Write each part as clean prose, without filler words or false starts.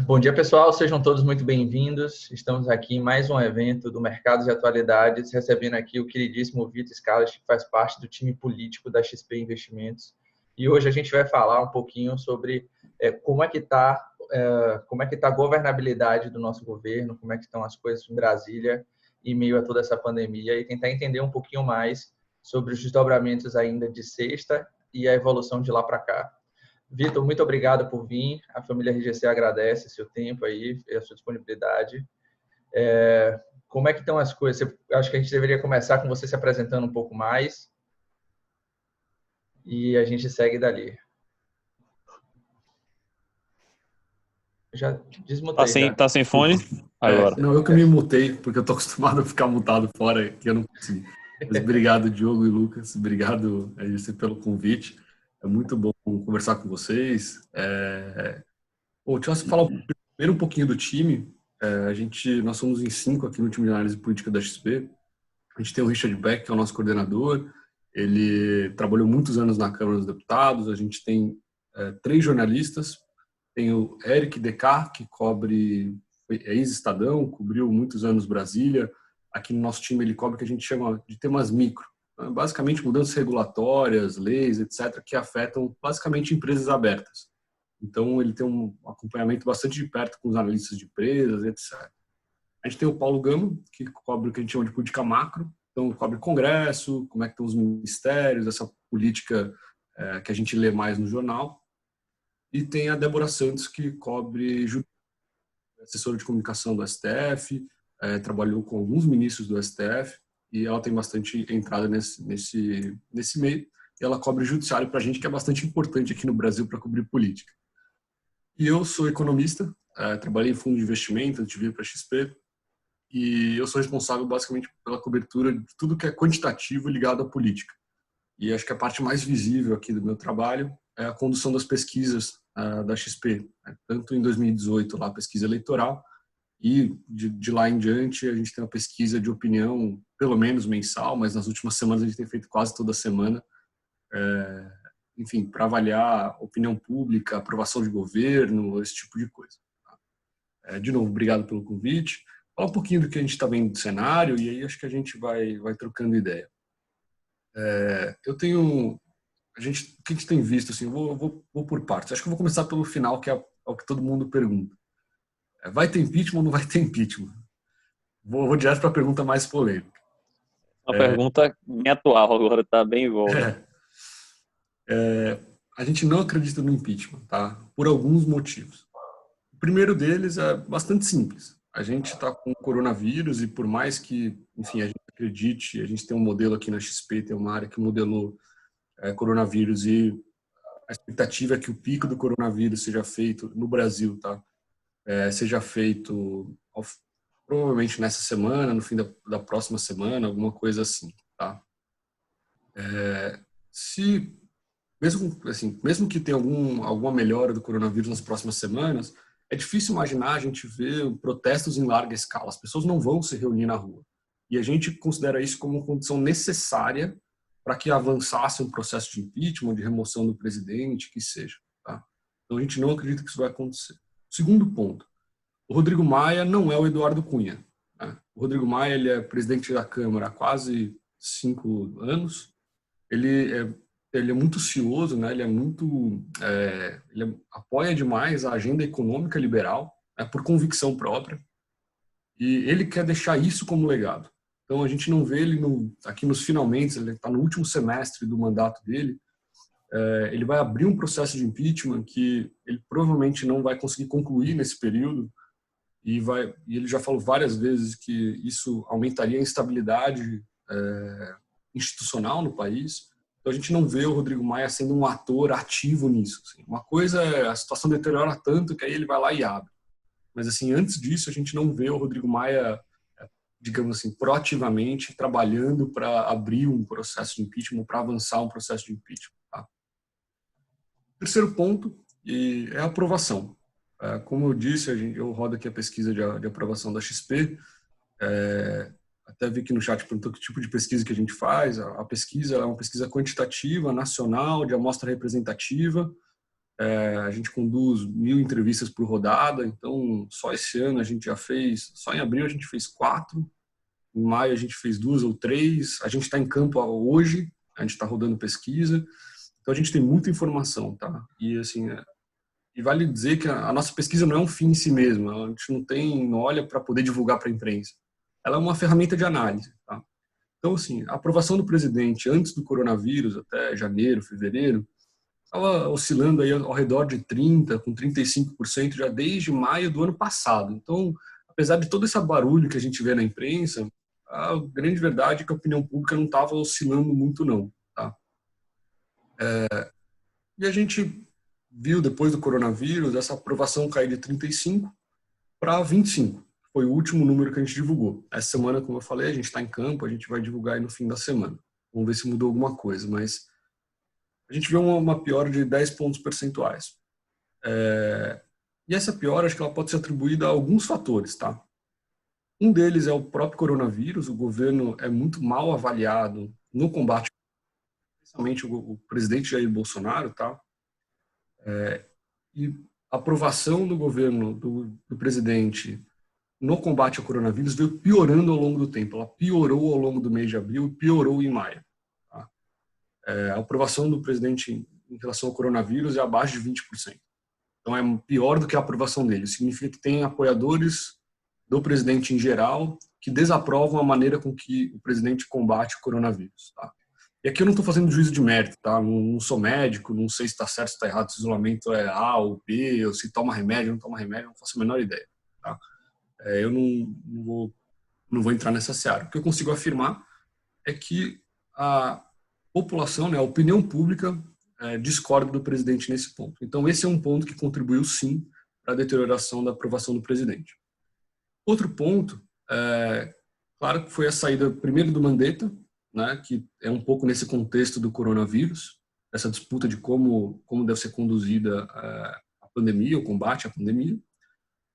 Bom dia, pessoal. Sejam todos muito bem-vindos. Estamos aqui em mais um evento do Mercado de Atualidades, recebendo aqui o queridíssimo Vitor Scales, que faz parte do time político da XP Investimentos. E hoje a gente vai falar um pouquinho sobre como é que está a governabilidade do nosso governo, como é que estão as coisas em Brasília em meio a toda essa pandemia e tentar entender um pouquinho mais sobre os desdobramentos ainda de sexta e a evolução de lá para cá. Vitor, muito obrigado por vir. A família RGC agradece seu tempo aí, a sua disponibilidade. Como é que estão as coisas? Acho que a gente deveria começar com você se apresentando um pouco mais e a gente segue dali. Já desmutei já. Tá sem fone? Agora. Não, eu que me mutei, porque eu tô acostumado a ficar mutado fora, que eu não consigo. Mas obrigado, Diogo e Lucas. Obrigado, RGC, pelo convite. É muito bom conversar com vocês. Deixa eu falar primeiro um pouquinho do time. Nós somos em 5 aqui no time de análise política da XP. A gente tem o Richard Beck, que é o nosso coordenador. Ele trabalhou muitos anos na Câmara dos Deputados. A gente tem 3 jornalistas. Tem o Eric Decar, que é ex-Estadão, cobriu muitos anos Brasília. Aqui no nosso time ele cobre o que a gente chama de temas micro. Basicamente mudanças regulatórias, leis, etc., que afetam basicamente empresas abertas. Então ele tem um acompanhamento bastante de perto com os analistas de empresas, etc. A gente tem o Paulo Gama, que cobre o que a gente chama de política macro. Então cobre Congresso, como é que estão os ministérios, essa política que a gente lê mais no jornal. E tem a Débora Santos, que cobre assessora de comunicação do STF, trabalhou com alguns ministros do STF, e ela tem bastante entrada nesse meio. E ela cobre judiciário para a gente, que é bastante importante aqui no Brasil para cobrir política. E eu sou economista, trabalhei em fundo de investimento, antes de vir para a XP, e eu sou responsável basicamente pela cobertura de tudo que é quantitativo ligado à política. E acho que a parte mais visível aqui do meu trabalho é a condução das pesquisas da XP, tanto em 2018, lá a pesquisa eleitoral, e de lá em diante a gente tem uma pesquisa de opinião, pelo menos mensal, mas nas últimas semanas a gente tem feito quase toda semana, enfim, para avaliar opinião pública, aprovação de governo, esse tipo de coisa. De novo, obrigado pelo convite. Fala um pouquinho do que a gente está vendo do cenário e aí acho que a gente vai trocando ideia. O que a gente tem visto, assim, vou por partes. Acho que eu vou começar pelo final, que é o que todo mundo pergunta. Vai ter impeachment ou não vai ter impeachment? Vou direto para a pergunta mais polêmica. Uma pergunta bem atual agora, tá bem em voga. A gente não acredita no impeachment, tá? Por alguns motivos. O primeiro deles é bastante simples. A gente está com o coronavírus e por mais que, enfim, a gente acredite, a gente tem um modelo aqui na XP, tem uma área que modelou coronavírus e a expectativa é que o pico do coronavírus seja feito no Brasil, tá? Seja feito provavelmente nessa semana, no fim da próxima semana, alguma coisa assim, tá? Mesmo que tenha alguma melhora do coronavírus nas próximas semanas, é difícil imaginar a gente ver protestos em larga escala. As pessoas não vão se reunir na rua. E a gente considera isso como uma condição necessária para que avançasse um processo de impeachment, de remoção do presidente, que seja. Tá? Então a gente não acredita que isso vai acontecer. Segundo ponto, o Rodrigo Maia não é o Eduardo Cunha. Né? O Rodrigo Maia ele é presidente da Câmara há quase 5 anos. Ele é muito cioso, né? Ele apoia demais a agenda econômica liberal, né? Por convicção própria. E ele quer deixar isso como legado. Então, a gente não vê ele aqui nos finalmente, ele está no último semestre do mandato dele, ele vai abrir um processo de impeachment que ele provavelmente não vai conseguir concluir nesse período e ele já falou várias vezes que isso aumentaria a instabilidade institucional no país. Então, a gente não vê o Rodrigo Maia sendo um ator ativo nisso. Assim. Uma coisa é a situação deteriora tanto que aí ele vai lá e abre. Mas, assim, antes disso, a gente não vê o Rodrigo Maia, digamos assim, proativamente trabalhando para abrir um processo de impeachment, para avançar um processo de impeachment. Tá? Terceiro ponto é a aprovação. Como eu disse, eu rodo aqui a pesquisa de aprovação da XP. Até vi que no chat perguntou que tipo de pesquisa que a gente faz. A pesquisa é uma pesquisa quantitativa, nacional, de amostra representativa. A gente conduz 1.000 entrevistas por rodada, então só esse ano a gente já fez, só em abril a gente fez 4, em maio a gente fez 2 ou 3, a gente está em campo hoje, a gente está rodando pesquisa, então a gente tem muita informação, tá? E assim, e vale dizer que a nossa pesquisa não é um fim em si mesma, a gente não olha para poder divulgar para a imprensa, ela é uma ferramenta de análise, tá? Então assim, a aprovação do presidente antes do coronavírus, até janeiro, fevereiro, estava oscilando aí ao redor de 30%, com 35% já desde maio do ano passado. Então, apesar de todo esse barulho que a gente vê na imprensa, a grande verdade é que a opinião pública não estava oscilando muito, não. Tá? E a gente viu, depois do coronavírus, essa aprovação cair de 35% para 25%. Foi o último número que a gente divulgou. Essa semana, como eu falei, a gente está em campo, a gente vai divulgar aí no fim da semana. Vamos ver se mudou alguma coisa, mas a gente viu uma piora de 10 pontos percentuais. E essa piora, acho que ela pode ser atribuída a alguns fatores, tá? Um deles é o próprio coronavírus. O governo é muito mal avaliado no combate, especialmente o presidente Jair Bolsonaro, tá? E a aprovação do governo, do presidente no combate ao coronavírus veio piorando ao longo do tempo. Ela piorou ao longo do mês de abril e piorou em maio. A aprovação do presidente em relação ao coronavírus é abaixo de 20%. Então é pior do que a aprovação dele. Significa que tem apoiadores do presidente em geral que desaprovam a maneira com que o presidente combate o coronavírus. Tá? E aqui eu não estou fazendo juízo de mérito, tá? Não sou médico, não sei se está certo, se está errado, se o isolamento é A ou B, ou se toma remédio ou não toma remédio, não faço a menor ideia. Tá? Eu não vou entrar nessa seara. O que eu consigo afirmar é que a população, né, a opinião pública discorda do presidente nesse ponto. Então, esse é um ponto que contribuiu, sim, para a deterioração da aprovação do presidente. Outro ponto, claro que foi a saída, primeiro, do Mandetta, né, que é um pouco nesse contexto do coronavírus, essa disputa de como deve ser conduzida a pandemia, o combate à pandemia.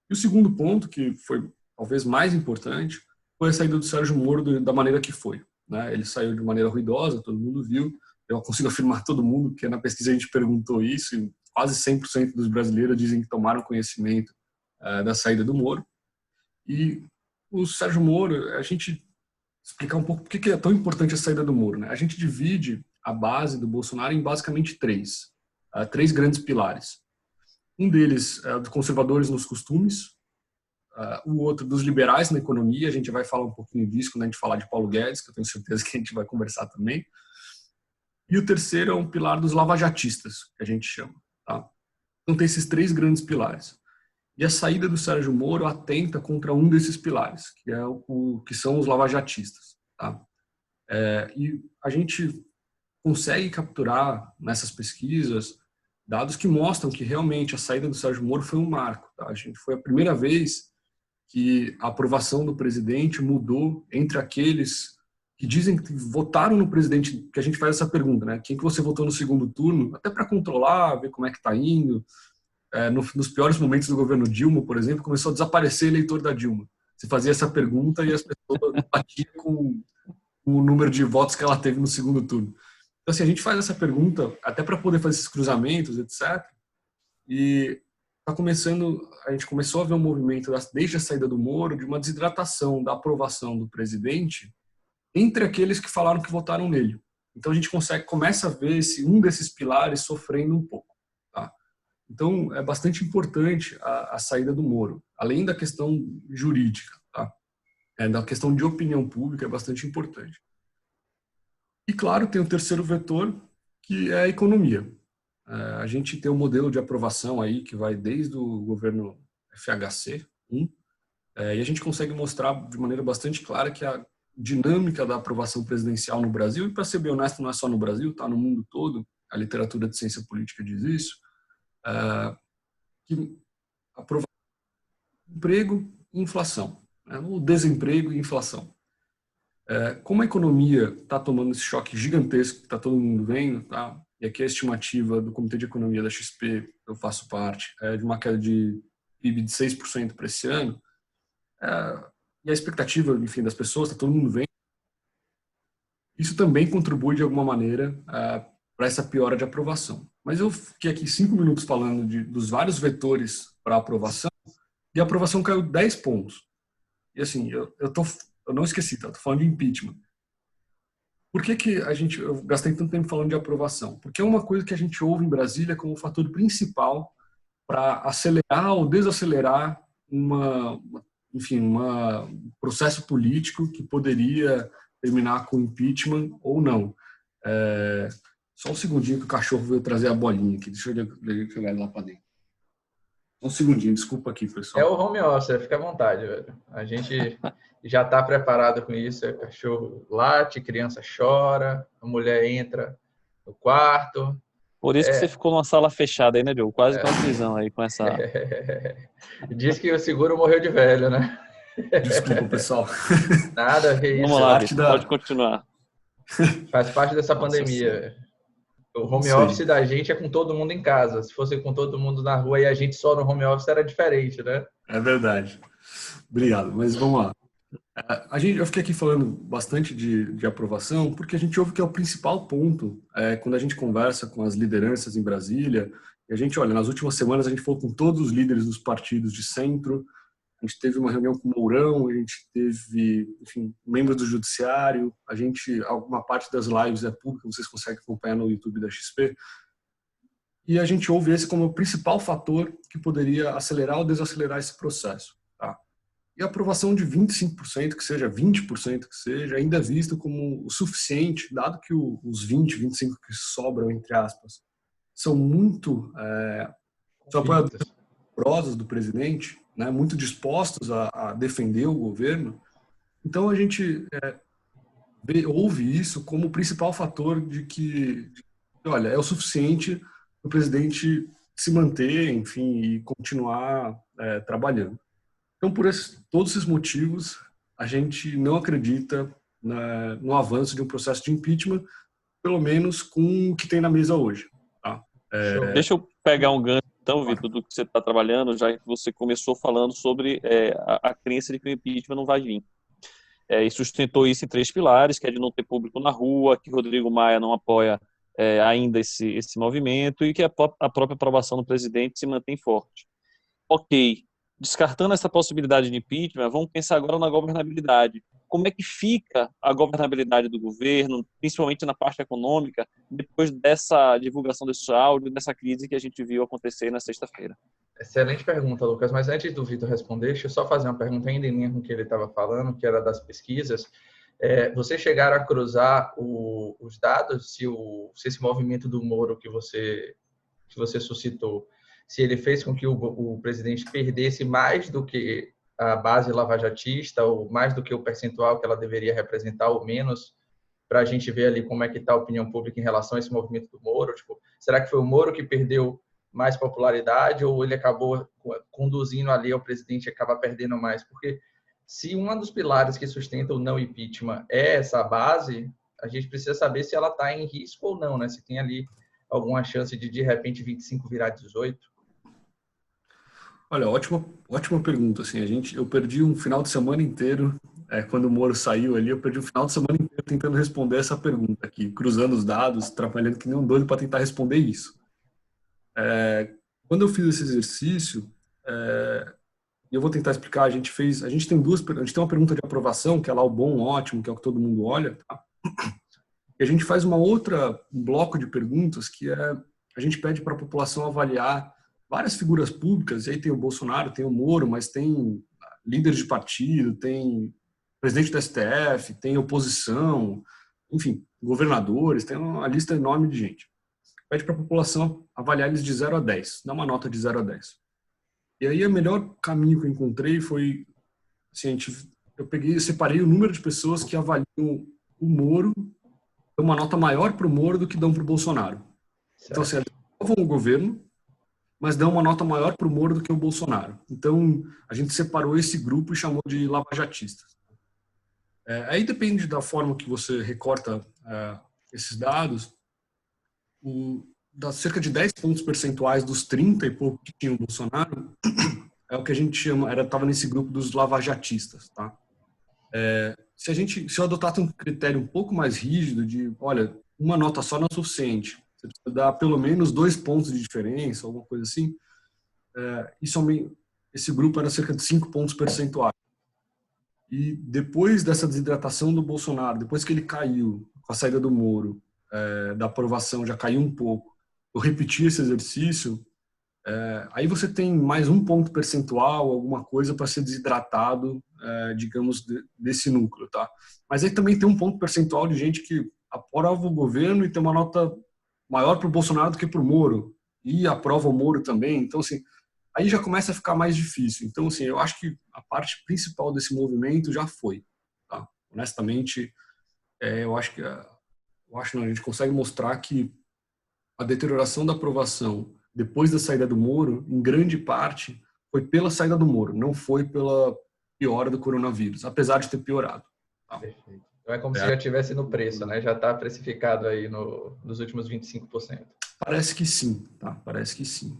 E o segundo ponto, que foi talvez mais importante, foi a saída do Sérgio Moro da maneira que foi. Né? Ele saiu de maneira ruidosa, todo mundo viu. Eu consigo afirmar todo mundo, porque na pesquisa a gente perguntou isso e quase 100% dos brasileiros dizem que tomaram conhecimento da saída do Moro. E o Sérgio Moro, a gente explicar um pouco por que é tão importante a saída do Moro. Né? A gente divide a base do Bolsonaro em basicamente três grandes pilares. Um deles é dos conservadores nos costumes, o outro dos liberais na economia, a gente vai falar um pouquinho disso quando a gente falar de Paulo Guedes, que eu tenho certeza que a gente vai conversar também. E o terceiro é um pilar dos lavajatistas, que a gente chama. Tá? Então tem esses três grandes pilares. E a saída do Sérgio Moro atenta contra um desses pilares, que é que são os lavajatistas. Tá? E a gente consegue capturar nessas pesquisas dados que mostram que realmente a saída do Sérgio Moro foi um marco. Tá? Foi a primeira vez que a aprovação do presidente mudou entre aqueles que dizem que votaram no presidente, que a gente faz essa pergunta, né? Quem que você votou no segundo turno? Até para controlar, ver como é que está indo. Nos piores momentos do governo Dilma, por exemplo, começou a desaparecer eleitor da Dilma. Você fazia essa pergunta e as pessoas batiam com o número de votos que ela teve no segundo turno. Então, assim, a gente faz essa pergunta até para poder fazer esses cruzamentos, etc. E a gente começou a ver um movimento, desde a saída do Moro, de uma desidratação da aprovação do presidente entre aqueles que falaram que votaram nele. Então, a gente começa a ver um desses pilares sofrendo um pouco. Tá? Então, é bastante importante a saída do Moro, além da questão jurídica. Tá? Da questão de opinião pública é bastante importante. E, claro, tem o terceiro vetor, que é a economia. A gente tem um modelo de aprovação aí que vai desde o governo FHC 1, e a gente consegue mostrar de maneira bastante clara que a dinâmica da aprovação presidencial no Brasil, e para ser bem honesto, não é só no Brasil, está no mundo todo, a literatura de ciência política diz isso, que aprovação, emprego e inflação, né? O desemprego e inflação. Como a economia está tomando esse choque gigantesco que está todo mundo vendo, tá? E aqui a estimativa do Comitê de Economia da XP, eu faço parte, de uma queda de PIB de 6% para esse ano, e a expectativa, enfim, das pessoas, está todo mundo vendo, isso também contribui de alguma maneira para essa piora de aprovação. Mas eu fiquei aqui 5 minutos falando dos vários vetores para aprovação, e a aprovação caiu 10 pontos. E assim, eu não esqueci, tá? Estou falando de impeachment. Por que eu gastei tanto tempo falando de aprovação? Porque é uma coisa que a gente ouve em Brasília como fator principal para acelerar ou desacelerar um processo político que poderia terminar com impeachment ou não. Só um segundinho que o cachorro veio trazer a bolinha aqui. Deixa eu jogar ele lá para dentro. Só um segundinho, desculpa aqui, pessoal. É o home office, fica à vontade, velho. A gente já está preparado com isso. O cachorro late, criança chora, a mulher entra no quarto. Por isso que você ficou numa sala fechada aí, né, Diogo? Quase com a prisão aí com essa... Diz que o seguro morreu de velho, né? Desculpa, pessoal. Nada, que isso. Vamos lá, pode continuar. Faz parte dessa pandemia. O home office da gente é com todo mundo em casa. Se fosse com todo mundo na rua e a gente só no home office era diferente, né? É verdade. Obrigado, mas vamos lá. Eu fiquei aqui falando bastante de aprovação, porque a gente ouve que é o principal ponto quando a gente conversa com as lideranças em Brasília. E a gente, olha, nas últimas semanas a gente falou com todos os líderes dos partidos de centro, a gente teve uma reunião com o Mourão, a gente teve, enfim, membros do Judiciário, alguma parte das lives é pública, vocês conseguem acompanhar no YouTube da XP. E a gente ouve esse como o principal fator que poderia acelerar ou desacelerar esse processo. Tá? E a aprovação de 25%, que seja 20%, que seja, ainda é visto como o suficiente, dado que os 20, 25% que sobram, entre aspas, são muito apoiadores do presidente, né, muito dispostos a defender o governo. Então a gente ouve isso como o principal fator de que, olha, é o suficiente para o presidente se manter, enfim, e continuar trabalhando. Então, por todos esses motivos, a gente não acredita no avanço de um processo de impeachment, pelo menos com o que tem na mesa hoje. Tá? Deixa eu pegar um gancho, então, Vitor, do que você está trabalhando, já que você começou falando sobre a crença de que o impeachment não vai vir. E sustentou isso em 3 pilares, que é de não ter público na rua, que Rodrigo Maia não apoia ainda esse movimento e que a própria aprovação do presidente se mantém forte. Ok, descartando essa possibilidade de impeachment, vamos pensar agora na governabilidade. Como é que fica a governabilidade do governo, principalmente na parte econômica, depois dessa divulgação desse áudio, dessa crise que a gente viu acontecer na sexta-feira? Excelente pergunta, Lucas. Mas antes do Vitor responder, deixa eu só fazer uma pergunta ainda em linha com o que ele estava falando, que era das pesquisas. Vocês chegaram a cruzar os dados, se esse movimento do Moro que você suscitou, se ele fez com que o presidente perdesse mais do que a base lavajatista, ou mais do que o percentual que ela deveria representar, ou menos, para a gente ver ali como é que está a opinião pública em relação a esse movimento do Moro? Tipo, será que foi o Moro que perdeu mais popularidade, ou ele acabou conduzindo ali ao presidente e acaba perdendo mais? Porque se um dos pilares que sustenta o não impeachment é essa base, a gente precisa saber se ela está em risco ou não, né? Se tem ali alguma chance de repente 25 virar 18. Olha, ótima pergunta. Assim, eu perdi um final de semana inteiro, quando o Moro saiu ali, eu perdi um final de semana inteiro tentando responder essa pergunta aqui, cruzando os dados, trabalhando que nem um doido para tentar responder isso. Quando eu fiz esse exercício, eu vou tentar explicar, a gente tem uma pergunta de aprovação, que é lá o bom, ótimo, que é o que todo mundo olha, tá? E a gente faz um bloco de perguntas que a gente pede para a população avaliar várias figuras públicas, e aí tem o Bolsonaro, tem o Moro, mas tem líderes de partido, tem presidente do STF, tem oposição, enfim, governadores, tem uma lista enorme de gente. Pede para a população avaliar eles de 0 a 10, dá uma nota de 0 a 10. E aí o melhor caminho que eu encontrei foi, assim, eu separei o número de pessoas que avaliam o Moro, dão uma nota maior para o Moro do que dão para o Bolsonaro. Certo. Então, assim, eles aprovam o governo, mas dão uma nota maior para o Moro do que o Bolsonaro. Então, a gente separou esse grupo e chamou de lavajatistas. Aí depende da forma que você recorta esses dados. Cerca de 10 pontos percentuais dos 30 e pouco que tinha o Bolsonaro, é o que a gente chama, estava nesse grupo dos lavajatistas. Tá? Se eu adotasse um critério um pouco mais rígido de, olha, uma nota só não é suficiente, você precisa dar pelo menos 2 pontos de diferença, alguma coisa assim. Esse grupo era cerca de 5 pontos percentuais. E depois dessa desidratação do Bolsonaro, depois que ele caiu com a saída do Moro, da aprovação já caiu um pouco, eu repeti esse exercício, aí você tem mais 1 ponto percentual, alguma coisa para ser desidratado, digamos, desse núcleo, tá? Mas aí também tem 1 ponto percentual de gente que aprova o governo e tem uma nota maior para o Bolsonaro do que para o Moro, e aprova o Moro também. Então, assim, aí já começa a ficar mais difícil. Então, assim, eu acho que a parte principal desse movimento já foi, tá? Honestamente, eu acho não, a gente consegue mostrar que a deterioração da aprovação depois da saída do Moro, em grande parte, foi pela saída do Moro, não foi pela piora do coronavírus, apesar de ter piorado. Tá? Perfeito. Então é como se já estivesse no preço, né? Já está precificado aí nos últimos 25%. Parece que sim, tá? Parece que sim.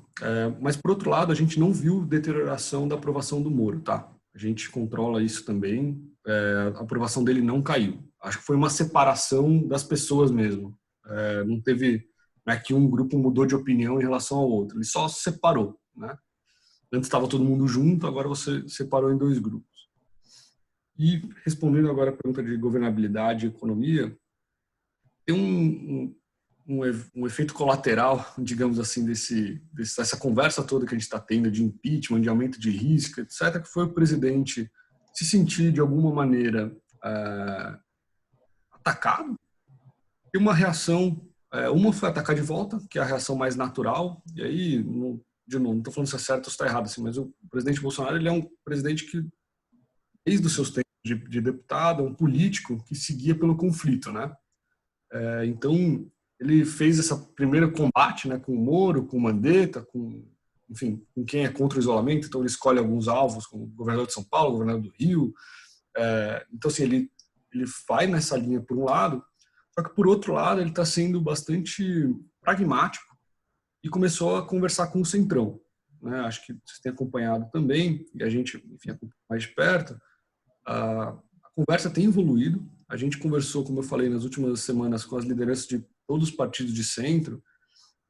Mas, por outro lado, a gente não viu deterioração da aprovação do Moro, tá? A gente controla isso também. A aprovação dele não caiu. Acho que foi uma separação das pessoas mesmo. Não teve, né, que um grupo mudou de opinião em relação ao outro. Ele só se separou, né? Antes estava todo mundo junto, agora você separou em 2 grupos. E respondendo agora a pergunta de governabilidade e economia, tem um efeito colateral, digamos assim, dessa conversa toda que a gente está tendo de impeachment, de aumento de risco, etc., que foi o presidente se sentir, de alguma maneira, atacado. E uma reação, uma foi atacar de volta, que é a reação mais natural, e aí, de novo, não estou falando se é certo ou se está errado, assim, mas o presidente Bolsonaro, ele é um presidente que, desde os seus tempos de deputado, é um político que seguia pelo conflito, né? Então, ele fez esse primeiro combate, né, com o Moro, com o Mandetta, enfim, com quem é contra o isolamento. Então, ele escolhe alguns alvos, como o governador de São Paulo, o governador do Rio. Então, assim, ele vai nessa linha por um lado, só que, por outro lado, ele está sendo bastante pragmático e começou a conversar com o Centrão, né? Acho que vocês têm acompanhado também, e a gente, enfim, acompanha mais de perto. A conversa tem evoluído. A gente conversou, como eu falei, nas últimas semanas com as lideranças de todos os partidos de centro,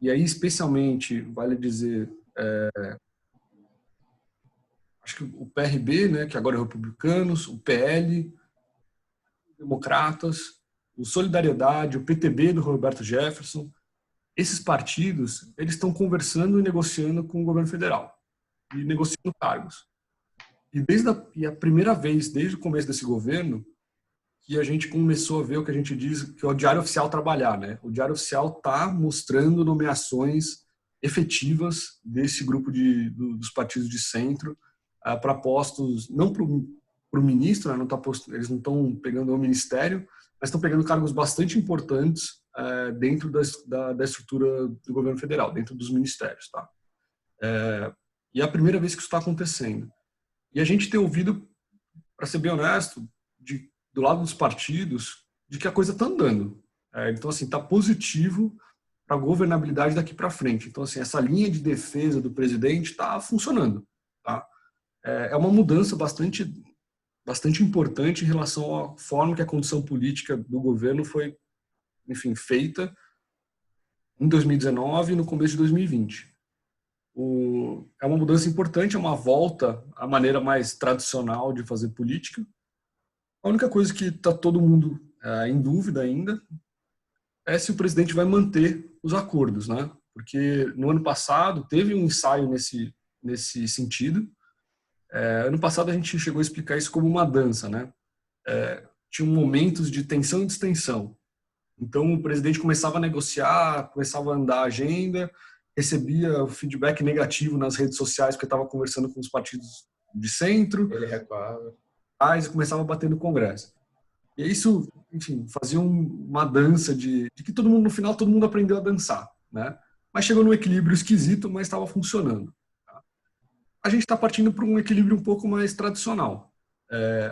e aí, especialmente, vale dizer, acho que o PRB, né, que agora é Republicanos, o PL, Democratas, o Solidariedade, o PTB do Roberto Jefferson, esses partidos, eles estão conversando e negociando com o governo federal, e negociando cargos. E a primeira vez, desde o começo desse governo, que a gente começou a ver o que a gente diz que é o Diário Oficial trabalhar, né? O Diário Oficial está mostrando nomeações efetivas desse grupo dos partidos de centro para postos, não para o ministro, né? Eles não estão pegando o ministério, mas estão pegando cargos bastante importantes dentro da estrutura do governo federal, dentro dos ministérios, tá? E é a primeira vez que isso está acontecendo. E a gente tem ouvido, para ser bem honesto, do lado dos partidos, de que a coisa está andando. Então, assim, está positivo para a governabilidade daqui para frente. Então, assim, essa linha de defesa do presidente está funcionando. Tá? É uma mudança bastante importante em relação à forma que a condução política do governo foi, enfim, feita em 2019 e no começo de 2020. É uma mudança importante, é uma volta à maneira mais tradicional de fazer política. A única coisa que está todo mundo em dúvida ainda é se o presidente vai manter os acordos, né? Porque no ano passado teve um ensaio nesse sentido. Ano passado a gente chegou a explicar isso como uma dança, né? Tinha momentos de tensão e distensão. Então o presidente começava a negociar, começava a andar a agenda, recebia o feedback negativo nas redes sociais porque estava conversando com os partidos de centro. Ele recuava. E começava a bater no Congresso. E isso, enfim, fazia uma dança de que todo mundo, no final, todo mundo aprendeu a dançar, né? Mas chegou num equilíbrio esquisito, mas estava funcionando. Tá? A gente está partindo para um equilíbrio um pouco mais tradicional.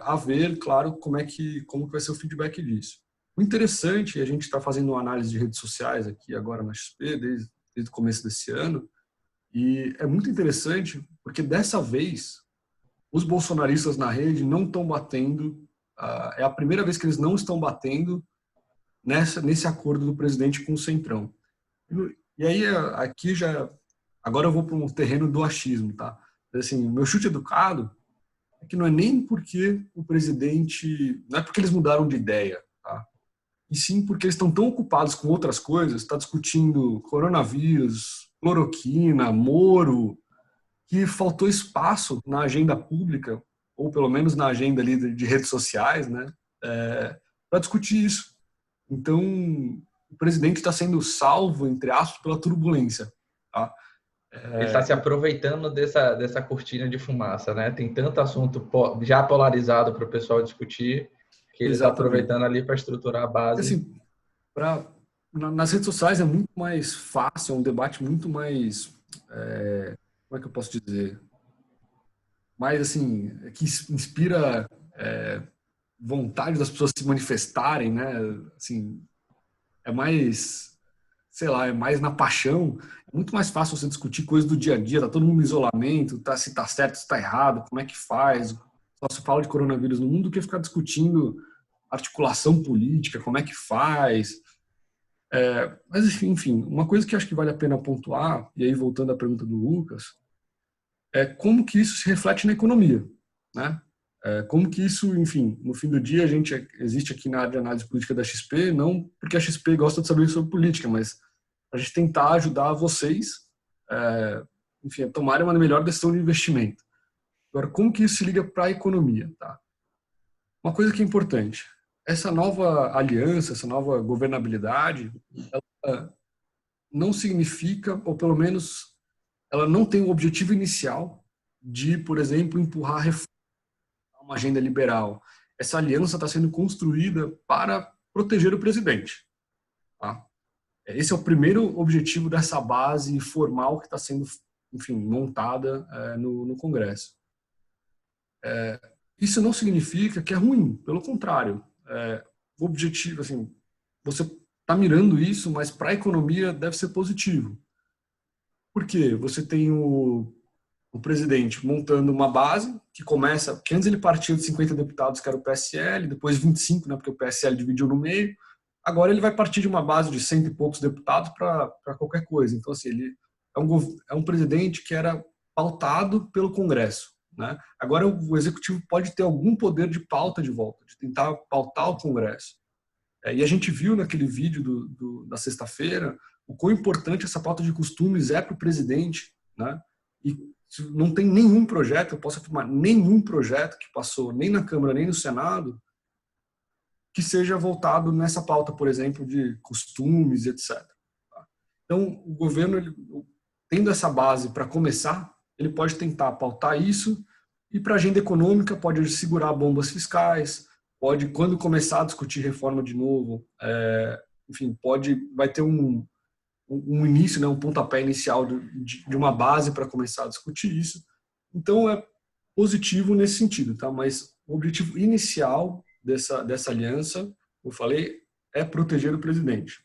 A ver, claro, como que vai ser o feedback disso. O interessante, a gente está fazendo uma análise de redes sociais aqui agora na XP, desde o começo desse ano, e é muito interessante porque dessa vez os bolsonaristas na rede não estão batendo, é a primeira vez que eles não estão batendo nesse acordo do presidente com o Centrão. E aí, aqui já... Agora eu vou para um terreno do achismo, tá? Assim, meu chute educado é que não é nem porque o presidente... Não é porque eles mudaram de ideia, tá? E sim porque eles estão tão ocupados com outras coisas, está discutindo coronavírus, cloroquina, Moro, que faltou espaço na agenda pública, ou pelo menos na agenda ali de redes sociais, né? Para discutir isso. Então, o presidente está sendo salvo, entre aspas, pela turbulência, tá? Ele está se aproveitando dessa cortina de fumaça, né? Tem tanto assunto já polarizado para o pessoal discutir que ele está aproveitando ali para estruturar a base. Assim, nas redes sociais é muito mais fácil, é um debate muito mais, como é que eu posso dizer? Mais assim, que inspira vontade das pessoas se manifestarem, né? Assim, é mais, sei lá, é mais na paixão. É muito mais fácil você discutir coisas do dia a dia, tá todo mundo em isolamento, se tá certo, se tá errado, como é que faz. Só se fala de coronavírus no mundo do que ficar discutindo articulação política, como é que faz. Mas, enfim, uma coisa que acho que vale a pena pontuar, e aí voltando à pergunta do Lucas, é como que isso se reflete na economia, né? Como que isso, enfim, no fim do dia a gente existe aqui na área de análise política da XP, não porque a XP gosta de saber sobre política, mas a gente tentar ajudar vocês, enfim, a tomarem uma melhor decisão de investimento. Agora, como que isso se liga para a economia, tá? Uma coisa que é importante, essa nova aliança, essa nova governabilidade, ela não significa, ou pelo menos ela não tem o objetivo inicial de, por exemplo, empurrar reforma, uma agenda liberal. Essa aliança está sendo construída para proteger o presidente. Tá? Esse é o primeiro objetivo dessa base formal que está sendo, enfim, montada no Congresso. Isso não significa que é ruim, pelo contrário. O objetivo, assim, você está mirando isso, mas para a economia deve ser positivo. Por quê? Você tem o presidente montando uma base que antes ele partia de 50 deputados, que era o PSL, depois 25, né, porque o PSL dividiu no meio. Agora ele vai partir de uma base de 100 e poucos deputados para qualquer coisa. Então, assim, ele é um presidente que era pautado pelo Congresso, né? Agora o Executivo pode ter algum poder de pauta de volta, de tentar pautar o Congresso. E a gente viu naquele vídeo da sexta-feira o quão importante essa pauta de costumes é para o presidente, né? E não tem nenhum projeto, eu posso afirmar, nenhum projeto que passou nem na Câmara nem no Senado que seja voltado nessa pauta, por exemplo, de costumes, etc. Então, o governo, tendo essa base para começar, ele pode tentar pautar isso e, para a agenda econômica, pode segurar bombas fiscais, pode, quando começar a discutir reforma de novo, enfim, vai ter um início, né, um pontapé inicial de uma base para começar a discutir isso. Então, é positivo nesse sentido, tá? Mas o objetivo inicial dessa aliança, eu falei, é proteger o presidente.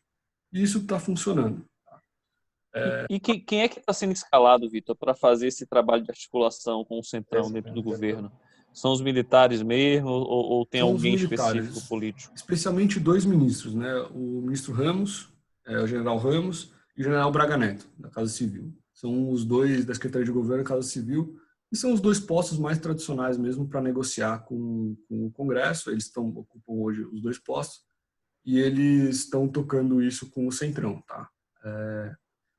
E isso está funcionando. E quem é que está sendo escalado, Vitor, para fazer esse trabalho de articulação com o Centrão dentro do governo? São os militares mesmo ou tem alguém específico político? Especialmente 2 ministros, né? O ministro Ramos, o general Ramos, e o general Braga Neto, da Casa Civil. São os 2 da Secretaria de Governo e Casa Civil, e são os 2 postos mais tradicionais mesmo para negociar com o Congresso. Eles ocupam hoje os 2 postos, e eles estão tocando isso com o Centrão, tá?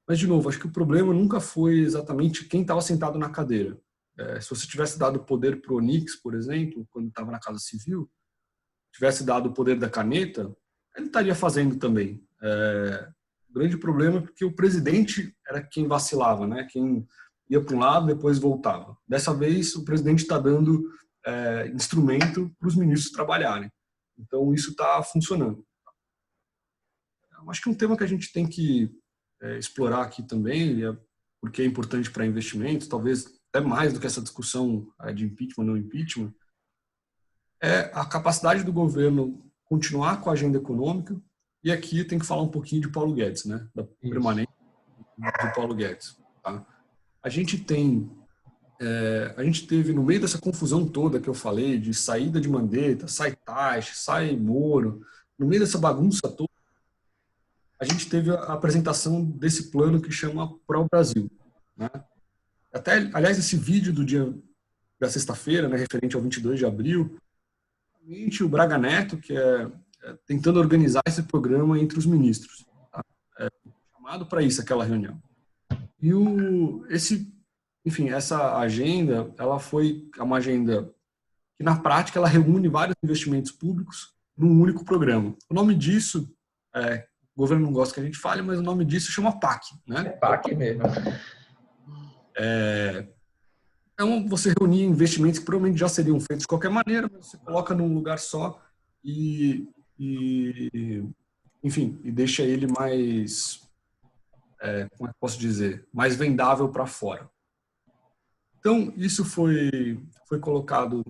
Mas, de novo, acho que o problema nunca foi exatamente quem estava sentado na cadeira. Se você tivesse dado poder para o Onix, por exemplo, quando estava na Casa Civil, tivesse dado o poder da caneta, ele estaria fazendo também. O grande problema é porque o presidente era quem vacilava, né? Quem ia para um lado, depois voltava. Dessa vez, o presidente está dando instrumento para os ministros trabalharem. Então, isso está funcionando. Acho que um tema que a gente tem que explorar aqui também, porque é importante para investimentos, talvez até mais do que essa discussão de impeachment ou não impeachment, é a capacidade do governo continuar com a agenda econômica. E aqui tem que falar um pouquinho de Paulo Guedes, né? Da permanência do Paulo Guedes. Tá? A gente teve, no meio dessa confusão toda que eu falei, de saída de Mandetta, sai Taixe, sai Moro, no meio dessa bagunça toda, a gente teve a apresentação desse plano que chama Pro Brasil, né? Até, aliás, esse vídeo do dia da sexta-feira, né, referente ao 22 de abril, o Braga Neto, que tentando organizar esse programa entre os ministros, tá? Chamado para isso aquela reunião. E essa agenda, ela foi uma agenda que na prática ela reúne vários investimentos públicos num único programa. O nome disso, o governo não gosta que a gente fale, mas o nome disso chama PAC, né? É PAC mesmo. Então, você reunir investimentos que provavelmente já seriam feitos de qualquer maneira, mas você coloca num lugar só e deixa ele mais, como é que posso dizer, mais vendável para fora. Então, isso foi colocado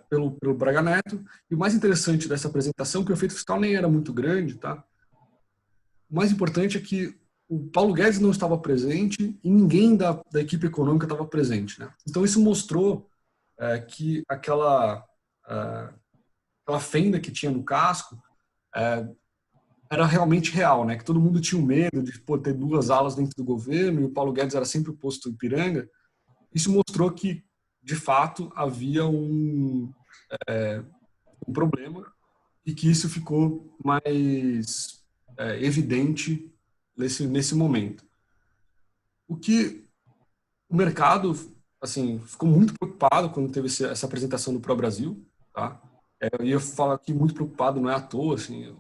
pelo Braga Neto, e o mais interessante dessa apresentação, que o efeito fiscal nem era muito grande, tá? O mais importante é que o Paulo Guedes não estava presente e ninguém da equipe econômica estava presente, né? Então, isso mostrou que aquela fenda que tinha no casco era realmente real, né? Que todo mundo tinha o medo de ter duas alas dentro do governo e o Paulo Guedes era sempre o posto Ipiranga. Isso mostrou que, de fato, havia um problema e que isso ficou mais evidente nesse momento. O que o mercado, assim, ficou muito preocupado quando teve essa apresentação do Pro Brasil, tá? Eu ia falar aqui muito preocupado, não é à toa, assim,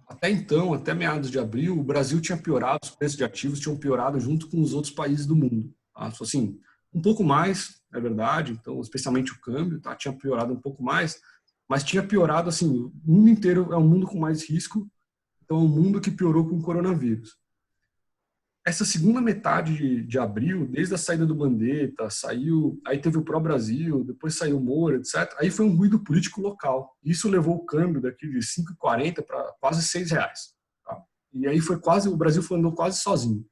até então, até meados de abril, o Brasil tinha piorado, os preços de ativos tinham piorado junto com os outros países do mundo, tá? Assim, um pouco mais, é verdade, então, especialmente o câmbio, tá? Tinha piorado um pouco mais, mas tinha piorado, assim, o mundo inteiro é um mundo com mais risco, então é um mundo que piorou com o coronavírus. Essa segunda metade de abril, desde a saída do Mandetta, aí teve o Pro Brasil, depois saiu o Moura, etc. Aí foi um ruído político local. Isso levou o câmbio daqui de 5,40 para quase R$6. Tá? E aí o Brasil andou quase sozinho.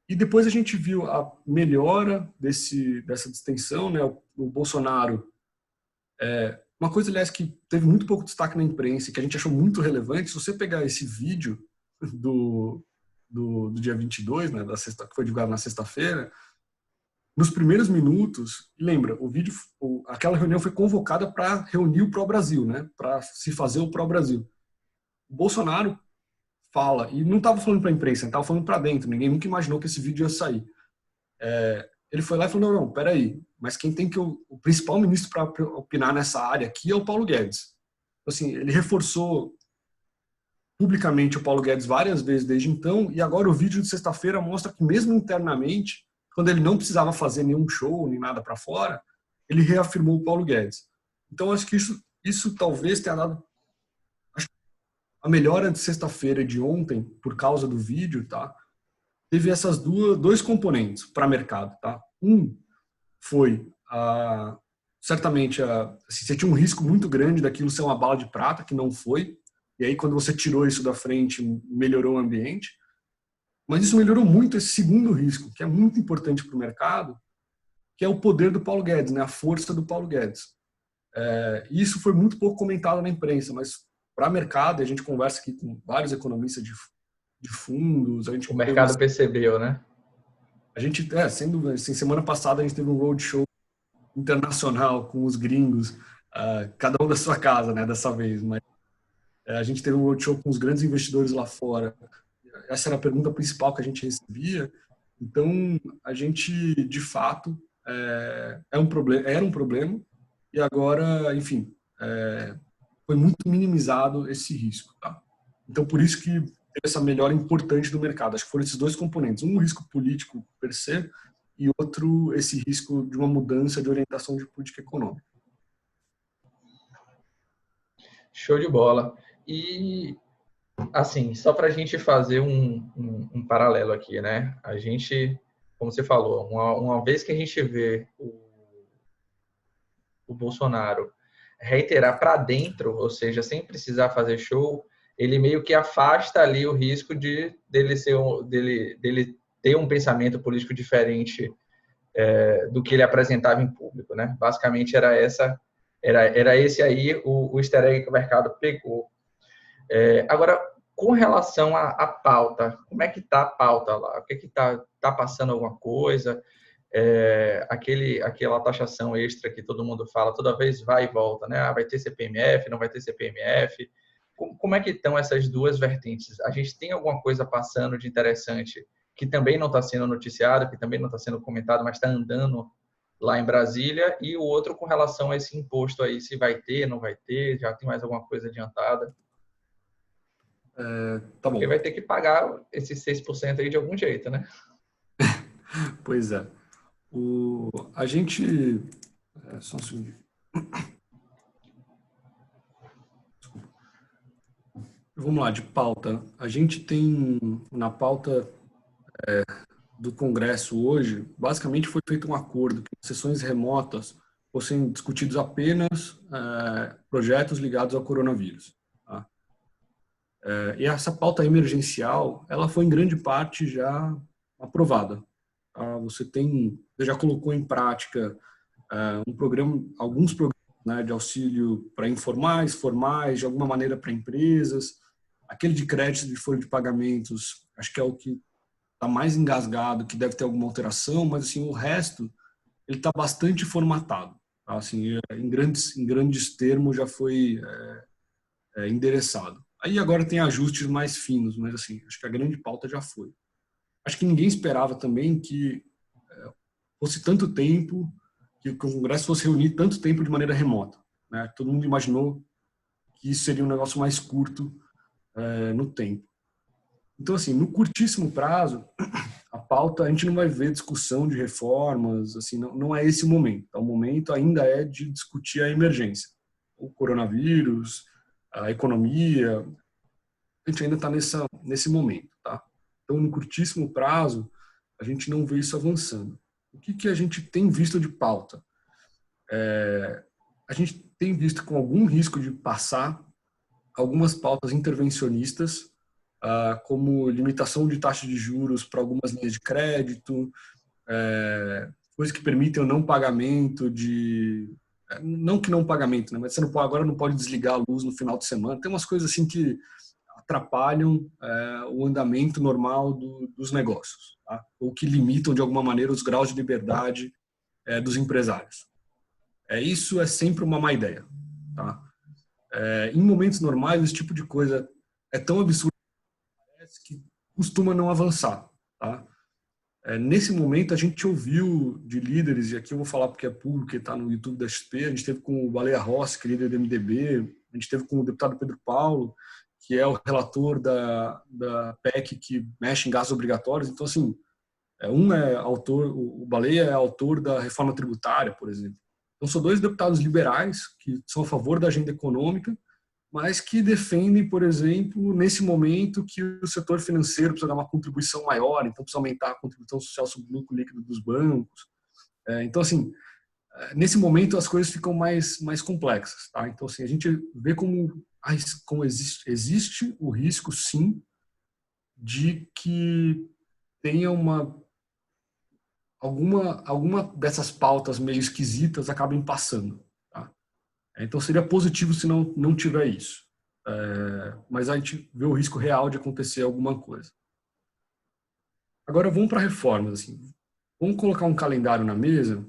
E depois a gente viu a melhora dessa distensão, né? O Bolsonaro, uma coisa, aliás, que teve muito pouco destaque na imprensa, que a gente achou muito relevante, se você pegar esse vídeo do dia 22, né, que foi divulgado na sexta-feira, nos primeiros minutos, lembra, aquela reunião foi convocada para reunir o Pro Brasil, né, para se fazer o Pro Brasil. O Bolsonaro fala, e não estava falando para a imprensa, estava falando para dentro, ninguém nunca imaginou que esse vídeo ia sair. Ele foi lá e falou, não, peraí, mas quem tem o principal ministro para opinar nessa área aqui é o Paulo Guedes. Assim, ele reforçou publicamente o Paulo Guedes várias vezes desde então, e agora o vídeo de sexta-feira mostra que mesmo internamente, quando ele não precisava fazer nenhum show, nem nada para fora, ele reafirmou o Paulo Guedes. Então, acho que isso talvez tenha dado a melhora de sexta-feira de ontem, por causa do vídeo, tá? Teve essas dois componentes para mercado, tá? Um foi, certamente, assim, você tinha um risco muito grande daquilo ser uma bala de prata, que não foi. E aí, quando você tirou isso da frente, melhorou o ambiente. Mas isso melhorou muito esse segundo risco, que é muito importante para o mercado, que é o poder do Paulo Guedes, né? A força do Paulo Guedes. Isso foi muito pouco comentado na imprensa, mas para o mercado, a gente conversa aqui com vários economistas de fundos. O mercado percebeu, né? A gente, sem dúvida, assim, semana passada a gente teve um roadshow internacional com os gringos, cada um da sua casa, né? Dessa vez, mas a gente teve um roadshow com os grandes investidores lá fora. Essa era a pergunta principal que a gente recebia. Então, a gente, de fato, era um problema e agora, enfim, foi muito minimizado esse risco. Tá? Então, por isso que teve essa melhora importante do mercado. Acho que foram esses dois componentes. Um, o risco político per se, e outro, esse risco de uma mudança de orientação de política econômica. Show de bola. E, assim, só para a gente fazer um paralelo aqui, né? A gente, como você falou, uma vez que a gente vê o Bolsonaro reiterar para dentro, ou seja, sem precisar fazer show, ele meio que afasta ali o risco dele ter um pensamento político diferente do que ele apresentava em público, né? Basicamente era esse aí o easter egg que o mercado pegou. Agora, Com relação à pauta, como é que está a pauta lá? O que está passando alguma coisa? Aquela taxação extra que todo mundo fala, toda vez vai e volta, né? Vai ter CPMF, não vai ter CPMF. Como é que estão essas duas vertentes? A gente tem alguma coisa passando de interessante que também não está sendo noticiado, que também não está sendo comentado, mas está andando lá em Brasília, e o outro com relação a esse imposto aí, se vai ter, não vai ter, já tem mais alguma coisa adiantada? Tá Porque bom. vai ter que pagar esses 6% aí de algum jeito, né? Pois é. A gente... só um segundo. Vamos lá, de pauta. A gente tem na pauta do Congresso hoje, basicamente foi feito um acordo que em sessões remotas fossem discutidos apenas projetos ligados ao coronavírus. Tá? E essa pauta emergencial, ela foi em grande parte já aprovada. Tá? Você já colocou em prática alguns programas, né, de auxílio para informais, formais, de alguma maneira para empresas. Aquele de crédito de folha de pagamentos, acho que é o que está mais engasgado, que deve ter alguma alteração, mas assim, o resto ele está bastante formatado. Tá? Assim, em grandes termos já foi endereçado. Aí agora tem ajustes mais finos, mas assim, acho que a grande pauta já foi. Acho que ninguém esperava também que fosse tanto tempo, que o Congresso fosse reunir tanto tempo de maneira remota. Né? Todo mundo imaginou que isso seria um negócio mais curto no tempo. Então, assim, no curtíssimo prazo, a pauta, a gente não vai ver discussão de reformas, assim, não é esse o momento. O momento ainda é de discutir a emergência. O coronavírus, a economia, a gente ainda está nesse momento, tá? Então, no curtíssimo prazo, a gente não vê isso avançando. O que a gente tem visto de pauta? A gente tem visto com algum risco de passar algumas pautas intervencionistas, como limitação de taxa de juros para algumas linhas de crédito, coisas que permitem o não pagamento não que não pagamento, né? Mas você agora não pode desligar a luz no final de semana. Tem umas coisas assim que atrapalham o andamento normal dos negócios, tá? Ou que limitam de alguma maneira os graus de liberdade dos empresários. Isso é sempre uma má ideia, tá? Em momentos normais, esse tipo de coisa é tão absurdo que costuma não avançar, tá? Nesse momento, a gente ouviu de líderes, e aqui eu vou falar porque é público, que está no YouTube da XP, a gente teve com o Baleia Rossi, que é líder do MDB, a gente teve com o deputado Pedro Paulo, que é o relator da PEC que mexe em gastos obrigatórios. Então, assim, o Baleia é autor da reforma tributária, por exemplo. Então, são dois deputados liberais que são a favor da agenda econômica, mas que defendem, por exemplo, nesse momento que o setor financeiro precisa dar uma contribuição maior, então precisa aumentar a contribuição social sobre o lucro líquido dos bancos. Então, assim, nesse momento as coisas ficam mais complexas. Tá? Então, assim, a gente vê como existe o risco, sim, de que tenha alguma dessas pautas meio esquisitas acabem passando. Tá? Então, seria positivo se não tiver isso. Mas a gente vê o risco real de acontecer alguma coisa. Agora, vamos para reformas. Assim. Vamos colocar um calendário na mesa.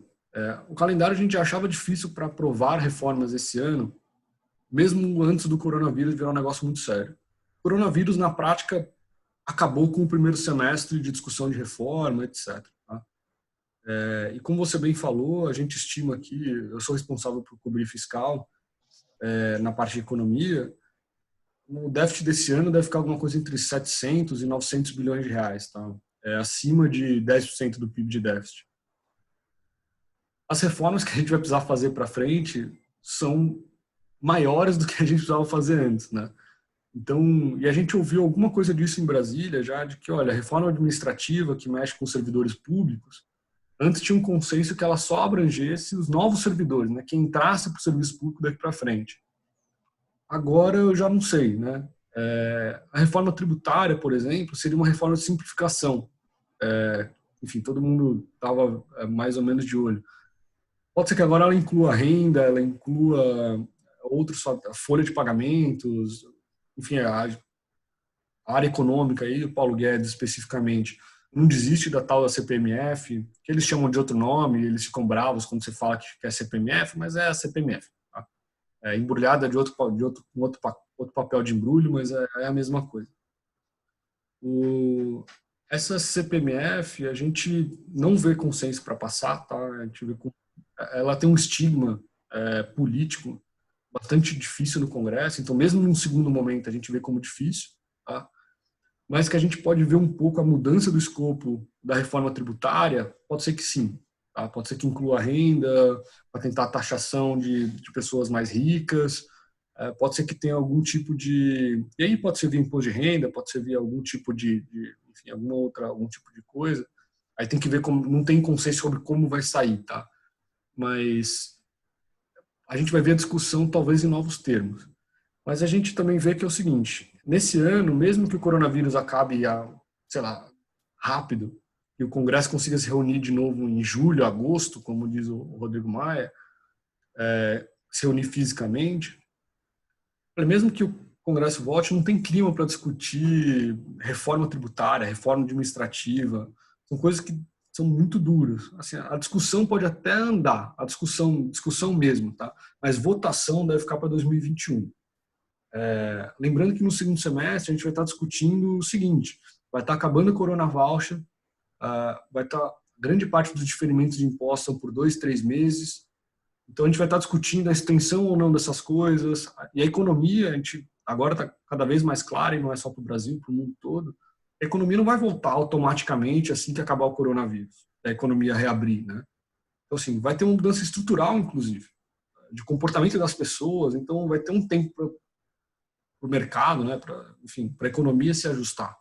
O calendário a gente achava difícil para aprovar reformas esse ano, mesmo antes do coronavírus virar um negócio muito sério. O coronavírus, na prática, acabou com o primeiro semestre de discussão de reforma, etc. Tá? E como você bem falou, a gente estima aqui, eu sou responsável por cobrir fiscal na parte de economia, o déficit desse ano deve ficar alguma coisa entre 700 e 900 bilhões de reais, tá? Acima de 10% do PIB de déficit. As reformas que a gente vai precisar fazer para frente são maiores do que a gente precisava fazer antes, né? Então, e a gente ouviu alguma coisa disso em Brasília já, de que, olha, a reforma administrativa que mexe com servidores públicos, antes tinha um consenso que ela só abrangesse os novos servidores, né? Quem entrasse para o serviço público daqui para frente. Agora eu já não sei, né? A reforma tributária, por exemplo, seria uma reforma de simplificação. Enfim, todo mundo estava mais ou menos de olho. Pode ser que agora ela inclua renda, ela inclua a folha de pagamentos, enfim, a área econômica, aí, o Paulo Guedes especificamente, não desiste da tal da CPMF, que eles chamam de outro nome, eles ficam bravos quando você fala que é CPMF, mas é a CPMF. Tá? É embrulhada de outro papel de embrulho, mas é a mesma coisa. Essa CPMF, a gente não vê consenso para passar, tá? A gente vê ela tem um estigma político bastante difícil no Congresso, então mesmo num segundo momento a gente vê como difícil, tá? Mas que a gente pode ver um pouco a mudança do escopo da reforma tributária, pode ser que sim, tá? Pode ser que inclua a renda, para tentar a taxação de pessoas mais ricas, pode ser que tenha algum tipo de... E aí pode ser via imposto de renda, pode ser via algum tipo enfim, algum tipo de coisa. Aí tem que ver como... Não tem consenso sobre como vai sair, tá? Mas a gente vai ver a discussão talvez em novos termos. Mas a gente também vê que é o seguinte, nesse ano, mesmo que o coronavírus acabe, sei lá, rápido, e o Congresso consiga se reunir de novo em julho, agosto, como diz o Rodrigo Maia, se reunir fisicamente, mesmo que o Congresso volte, não tem clima para discutir reforma tributária, reforma administrativa, são coisas que são muito duras. Assim, a discussão pode até andar, a discussão mesmo, tá? Mas votação deve ficar para 2021. Lembrando que no segundo semestre a gente vai estar discutindo o seguinte, vai estar acabando a Corona Voucher, vai estar grande parte dos diferimentos de impostos são por 2, 3 meses, então a gente vai estar discutindo a extensão ou não dessas coisas, e a economia, a gente agora está cada vez mais clara, e não é só para o Brasil, para o mundo todo, a economia não vai voltar automaticamente assim que acabar o coronavírus, a economia reabrir, né? Então assim, vai ter uma mudança estrutural, inclusive, de comportamento das pessoas, então vai ter um tempo para o mercado, né, para a economia se ajustar.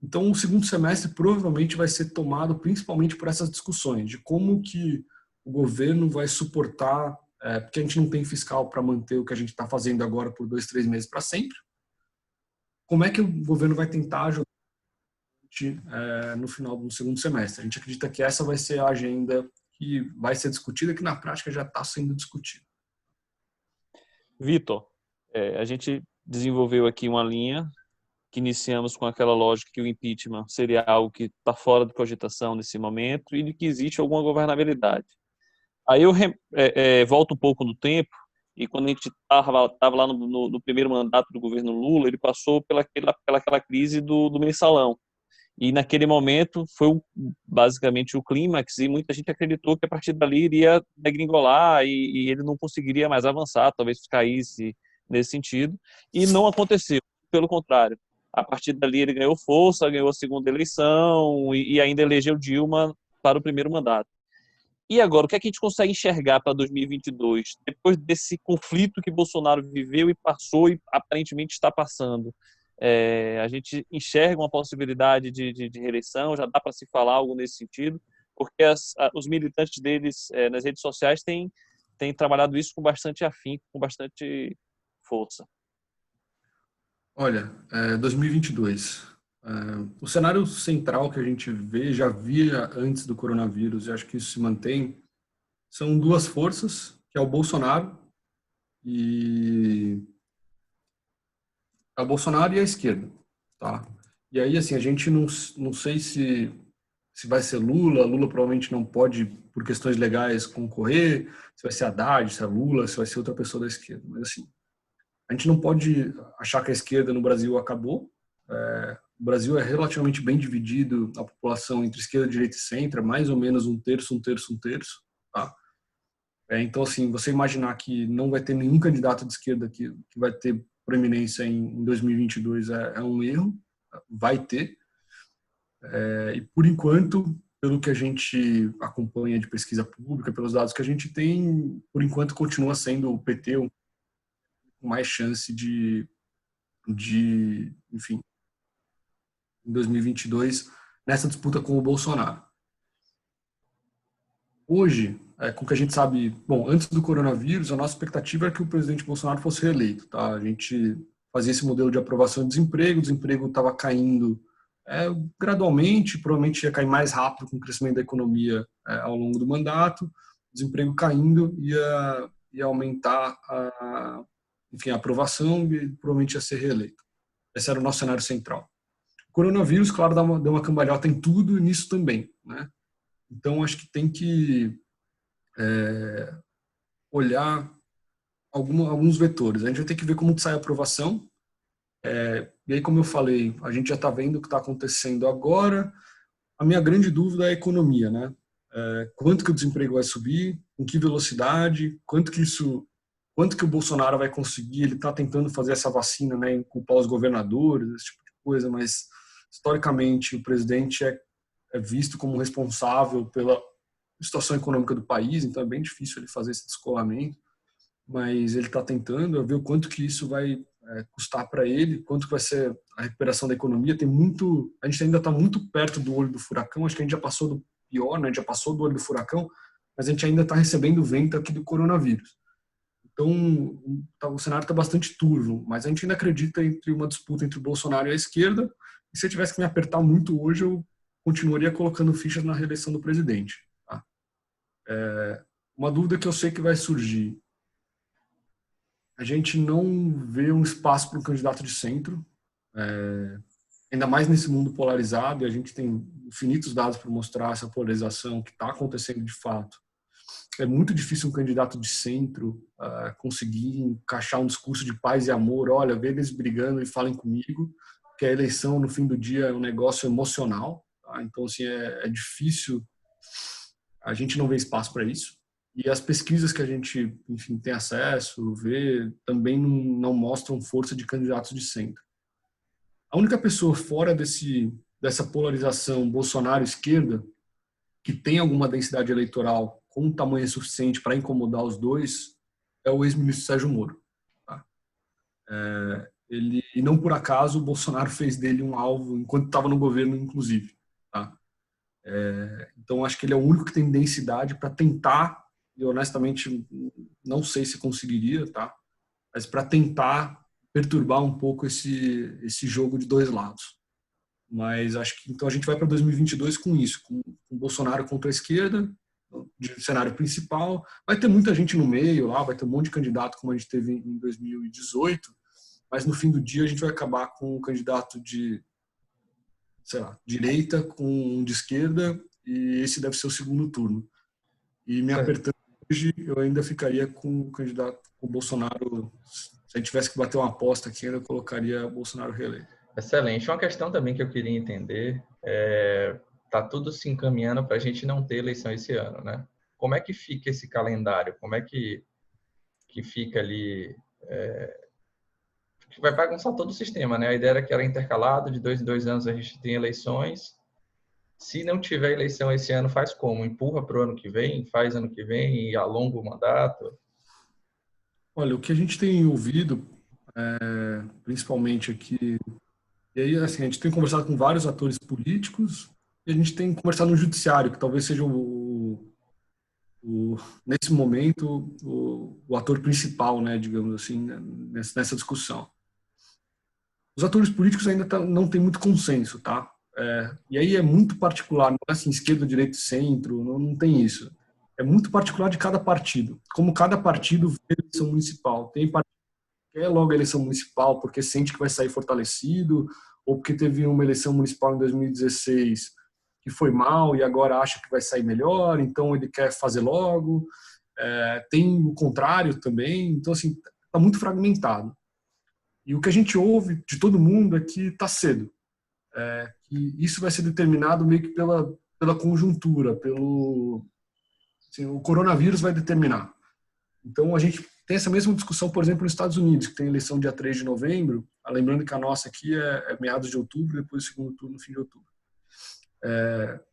Então, o segundo semestre provavelmente vai ser tomado principalmente por essas discussões de como que o governo vai suportar, porque a gente não tem fiscal para manter o que a gente está fazendo agora por 2, 3 meses para sempre. Como é que o governo vai tentar ajudar a gente, no final do segundo semestre? A gente acredita que essa vai ser a agenda que vai ser discutida, que na prática já está sendo discutida. Vitor, a gente desenvolveu aqui uma linha que iniciamos com aquela lógica que o impeachment seria algo que está fora de cogitação nesse momento e de que existe alguma governabilidade. Aí eu volto um pouco no tempo e quando a gente estava lá no primeiro mandato do governo Lula, ele passou pelaquela crise do mensalão. E naquele momento foi basicamente o clímax e muita gente acreditou que a partir dali iria degringolar e ele não conseguiria mais avançar, talvez caísse nesse sentido. E não aconteceu, pelo contrário. A partir dali ele ganhou força, ganhou a segunda eleição e ainda elegeu Dilma para o primeiro mandato. E agora, o que é que a gente consegue enxergar para 2022? Depois desse conflito que Bolsonaro viveu e passou e aparentemente está passando, a gente enxerga uma possibilidade de reeleição? Já dá para se falar algo nesse sentido? Porque os militantes deles nas redes sociais têm trabalhado isso com bastante afinco, com bastante força. Olha, 2022. O cenário central que a gente vê, já via antes do coronavírus, e acho que isso se mantém, são duas forças, que é o Bolsonaro e a esquerda, tá? E aí, assim, a gente não sei se vai ser Lula provavelmente não pode, por questões legais, concorrer, se vai ser Haddad, se é Lula, se vai ser outra pessoa da esquerda, mas assim, a gente não pode achar que a esquerda no Brasil acabou. O Brasil é relativamente bem dividido, a população entre esquerda, direita e centro, é mais ou menos um terço, um terço, um terço. Tá? Então, assim, você imaginar que não vai ter nenhum candidato de esquerda que vai ter proeminência em 2022 é um erro. Vai ter. E, por enquanto, pelo que a gente acompanha de pesquisa pública, pelos dados que a gente tem, por enquanto continua sendo o PT com mais chance de enfim, em 2022, nessa disputa com o Bolsonaro. Hoje, com o que a gente sabe, bom, antes do coronavírus, a nossa expectativa era que o presidente Bolsonaro fosse reeleito, tá? A gente fazia esse modelo de aprovação de desemprego, o desemprego estava caindo gradualmente, provavelmente ia cair mais rápido com o crescimento da economia ao longo do mandato, o desemprego caindo ia aumentar a aprovação e provavelmente ia ser reeleito. Esse era o nosso cenário central. O coronavírus, claro, deu uma cambalhota em tudo e nisso também, né? Então, acho que tem que olhar alguns vetores. A gente vai ter que ver como sai a aprovação. E aí, como eu falei, a gente já está vendo o que está acontecendo agora. A minha grande dúvida é a economia, né? Quanto que o desemprego vai subir, com que velocidade, quanto que o Bolsonaro vai conseguir. Ele está tentando fazer essa vacina, né, em culpar os governadores, esse tipo de coisa, mas historicamente o presidente é visto como responsável pela situação econômica do país, então é bem difícil ele fazer esse descolamento, mas ele está tentando ver o quanto que isso vai custar para ele, quanto vai ser a recuperação da economia. A gente ainda está muito perto do olho do furacão, acho que a gente já passou do pior, né? A gente já passou do olho do furacão, mas a gente ainda está recebendo o vento aqui do coronavírus. Então, o cenário está bastante turvo, mas a gente ainda acredita entre uma disputa entre o Bolsonaro e a esquerda, e se eu tivesse que me apertar muito hoje, eu continuaria colocando fichas na reeleição do presidente. Tá? Uma dúvida que eu sei que vai surgir: a gente não vê um espaço para um candidato de centro, ainda mais nesse mundo polarizado, e a gente tem infinitos dados para mostrar essa polarização que está acontecendo de fato. É muito difícil um candidato de centro conseguir encaixar um discurso de paz e amor. Olha, vê eles brigando e falem comigo, que a eleição, no fim do dia, é um negócio emocional. Tá? Então, assim, é difícil. A gente não vê espaço para isso. E as pesquisas que a gente, enfim, tem acesso, vê, também não mostram força de candidatos de centro. A única pessoa fora dessa polarização Bolsonaro-esquerda que tem alguma densidade eleitoral com um tamanho suficiente para incomodar os dois é o ex-ministro Sérgio Moro. Tá? E não por acaso o Bolsonaro fez dele um alvo enquanto estava no governo, inclusive. Tá? Então acho que ele é o único que tem densidade para tentar, e honestamente não sei se conseguiria, tá? Mas para tentar perturbar um pouco esse jogo de dois lados. Mas acho que então a gente vai para 2022 com isso, com o Bolsonaro contra a esquerda, de cenário principal. Vai ter muita gente no meio lá, vai ter um monte de candidato como a gente teve em 2018, mas no fim do dia a gente vai acabar com um candidato de, sei lá, direita com um de esquerda, e esse deve ser o segundo turno. E me apertando hoje, eu ainda ficaria com o candidato, com o Bolsonaro. Se a gente tivesse que bater uma aposta aqui, eu colocaria Bolsonaro reeleito. Excelente. Uma questão também que eu queria entender tá tudo se encaminhando para a gente não ter eleição esse ano, né? Como é que fica esse calendário? Como é que fica ali? Que vai bagunçar todo o sistema, né? A ideia era que era intercalado, de 2 em 2 anos a gente tem eleições. Se não tiver eleição esse ano, faz como? Empurra para o ano que vem? Faz ano que vem e alonga o mandato? Olha, o que a gente tem ouvido, principalmente aqui, e aí assim, a gente tem conversado com vários atores políticos e a gente tem conversado no judiciário, que talvez seja nesse momento o ator principal, né, digamos assim, nessa discussão. Os atores políticos ainda não têm muito consenso, tá? E aí é muito particular, não é assim, esquerda, direita, centro, não tem isso. É muito particular de cada partido. Como cada partido vê a eleição municipal. Tem partido que quer logo a eleição municipal porque sente que vai sair fortalecido, ou porque teve uma eleição municipal em 2016 que foi mal e agora acha que vai sair melhor, então ele quer fazer logo. Tem o contrário também. Então, assim, está muito fragmentado. E o que a gente ouve de todo mundo é que está cedo. Que isso vai ser determinado meio que pela conjuntura, assim, o coronavírus vai determinar. Então, a gente tem essa mesma discussão, por exemplo, nos Estados Unidos, que tem eleição dia 3 de novembro, lembrando que a nossa aqui é meados de outubro, depois o segundo turno no fim de outubro.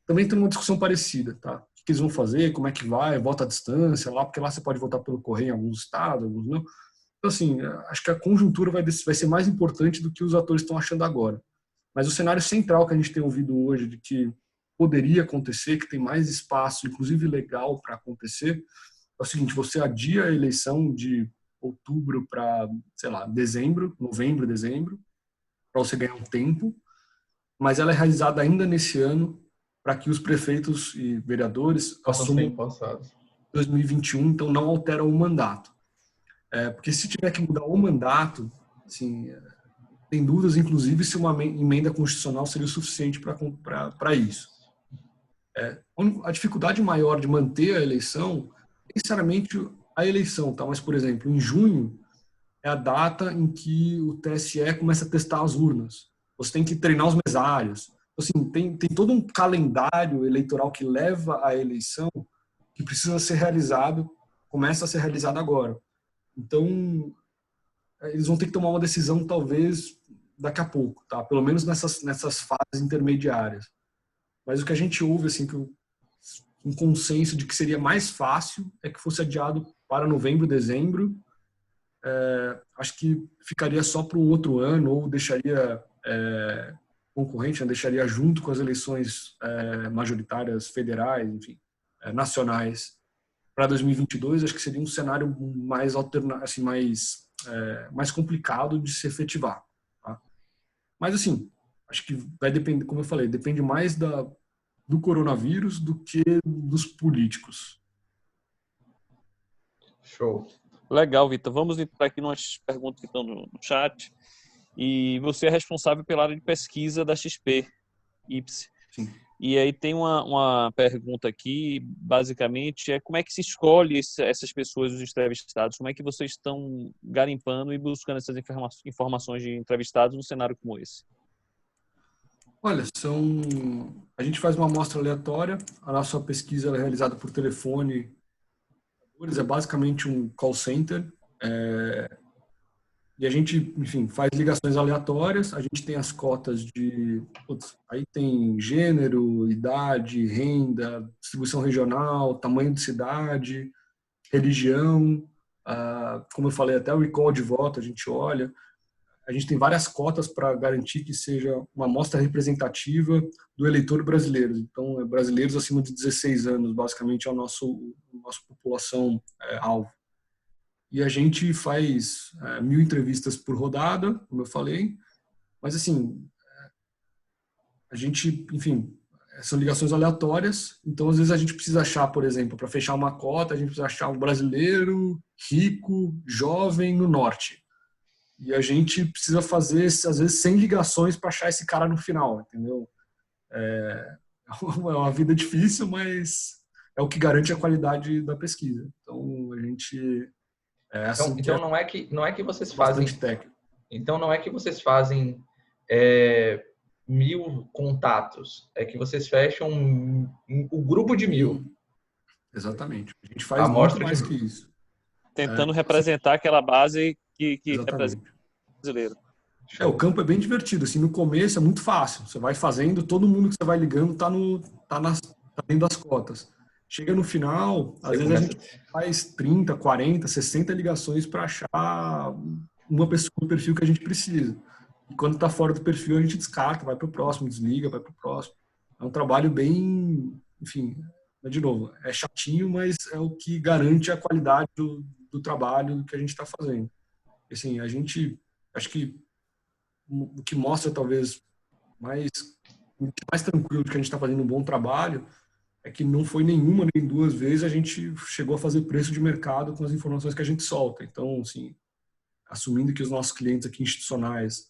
Também tem uma discussão parecida, tá? O que eles vão fazer, como é que vai, vota à distância, lá, porque lá você pode votar pelo correio em alguns estados, alguns não. Então, assim, acho que a conjuntura vai ser mais importante do que os atores estão achando agora. Mas o cenário central que a gente tem ouvido hoje, de que poderia acontecer, que tem mais espaço, inclusive legal, para acontecer, é o seguinte: você adia a eleição de outubro para, sei lá, novembro, dezembro, para você ganhar um tempo, mas ela é realizada ainda nesse ano para que os prefeitos e vereadores assumam 2021, então não alteram o mandato. Porque se tiver que mudar o mandato, assim, tem dúvidas, inclusive, se uma emenda constitucional seria o suficiente para isso. A dificuldade maior de manter a eleição, necessariamente a eleição, tá? Mas, por exemplo, em junho é a data em que o TSE começa a testar as urnas. Você tem que treinar os mesários. Assim, tem todo um calendário eleitoral que leva à eleição que precisa ser realizado, começa a ser realizado agora. Então, eles vão ter que tomar uma decisão, talvez, daqui a pouco, tá? Pelo menos nessas fases intermediárias. Mas o que a gente ouve, assim, um consenso de que seria mais fácil é que fosse adiado para novembro, dezembro. Acho que ficaria só para um outro ano, ou deixaria concorrente, né? Deixaria junto com as eleições majoritárias federais, enfim, nacionais, para 2022. Acho que seria um cenário mais assim, mais complicado de se efetivar. Tá? Mas, assim, acho que vai depender, como eu falei, depende mais do coronavírus do que dos políticos. Show. Legal, Vitor. Vamos entrar aqui umas perguntas que estão no chat. E você é responsável pela área de pesquisa da XP, IPSE. Sim. E aí tem uma pergunta aqui, basicamente, como é que se escolhe essas pessoas, os entrevistados? Como é que vocês estão garimpando e buscando essas informações de entrevistados num cenário como esse? Olha, a gente faz uma amostra aleatória, a nossa pesquisa é realizada por telefone, é basicamente um call center, e a gente, enfim, faz ligações aleatórias, a gente tem as cotas aí tem gênero, idade, renda, distribuição regional, tamanho de cidade, religião, como eu falei, até o recall de voto a gente olha. A gente tem várias cotas para garantir que seja uma amostra representativa do eleitor brasileiro. Então, brasileiros acima de 16 anos, basicamente, é a nossa população alvo. E a gente faz 1.000 entrevistas por rodada, como eu falei, mas, assim, a gente, enfim, são ligações aleatórias, então, às vezes, a gente precisa achar, por exemplo, para fechar uma cota, a gente precisa achar um brasileiro rico, jovem, no norte. E a gente precisa fazer, às vezes, 100 ligações para achar esse cara no final, entendeu? É uma vida difícil, mas é o que garante a qualidade da pesquisa. Então, a gente... Então não é que vocês fazem... técnico. Então, não é que vocês fazem 1.000 contatos. É que vocês fecham o grupo de 1.000. Exatamente. A gente faz muito mais que isso. Tentando representar aquela base que representa o brasileiro. O campo é bem divertido. Assim, no começo é muito fácil. Você vai fazendo, todo mundo que você vai ligando tá dentro das cotas. Chega no final, às vezes a gente faz 30, 40, 60 ligações para achar uma pessoa do perfil que a gente precisa. E quando está fora do perfil, a gente descarta, vai para o próximo, desliga, vai para o próximo. É um trabalho bem, enfim, de novo, é chatinho, mas é o que garante a qualidade do trabalho que a gente está fazendo. Assim, a gente, acho que o que mostra talvez mais tranquilo de que a gente está fazendo um bom trabalho é que não foi nenhuma nem duas vezes a gente chegou a fazer preço de mercado com as informações que a gente solta. Então, assim, assumindo que os nossos clientes aqui institucionais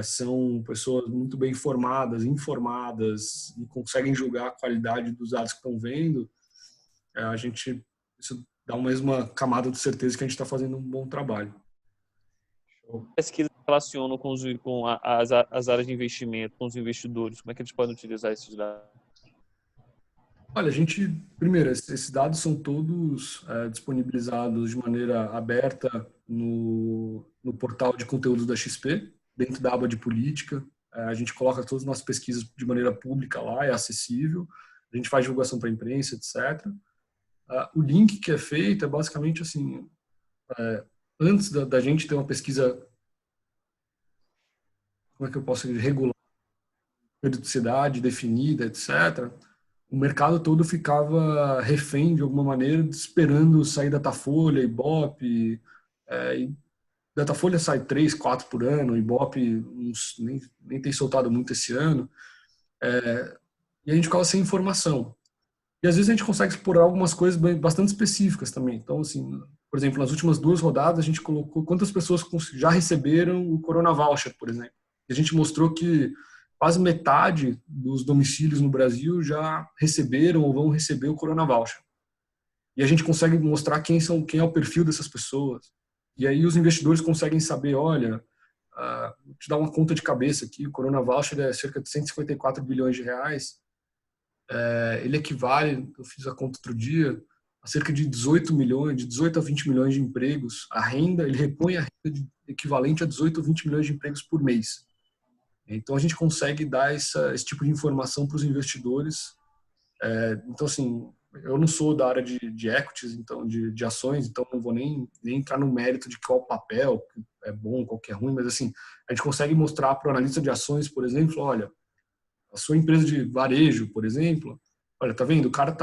são pessoas muito bem informadas e conseguem julgar a qualidade dos dados que estão vendo, isso dá uma camada de certeza que a gente está fazendo um bom trabalho. Pesquisas relacionam com as áreas de investimento, com os investidores? Como é que eles podem utilizar esses dados? Olha, primeiro, esses dados são todos disponibilizados de maneira aberta no portal de conteúdos da XP, dentro da aba de política. A gente coloca todas as nossas pesquisas de maneira pública lá, é acessível. A gente faz divulgação para a imprensa, etc. O link que é feito é basicamente assim, antes da gente ter uma pesquisa, como é que eu posso dizer, regular, periodicidade definida, etc., o mercado todo ficava refém, de alguma maneira, esperando sair Datafolha, Ibope. Datafolha sai 3, 4 por ano, Ibope nem tem soltado muito esse ano. E a gente ficava sem informação. E às vezes a gente consegue explorar algumas coisas bastante específicas também. Então, assim, por exemplo, nas últimas 2 rodadas, a gente colocou quantas pessoas já receberam o Corona Voucher, por exemplo. E a gente mostrou que quase metade dos domicílios no Brasil já receberam ou vão receber o Corona Voucher. E a gente consegue mostrar quem é o perfil dessas pessoas. E aí os investidores conseguem saber, olha, vou te dar uma conta de cabeça aqui, o Corona Voucher é cerca de 154 bilhões de reais. Ele equivale, eu fiz a conta outro dia, a cerca de 18 a 20 milhões de empregos. A renda, ele repõe a renda equivalente a 18 a 20 milhões de empregos por mês. Então a gente consegue dar esse tipo de informação para os investidores. Então, assim, eu não sou da área de equities, então de ações, então não vou nem entrar no mérito de qual papel que é bom, qual que é ruim, mas assim, a gente consegue mostrar para o analista de ações, por exemplo, olha, a sua empresa de varejo, por exemplo, olha, tá vendo? O cara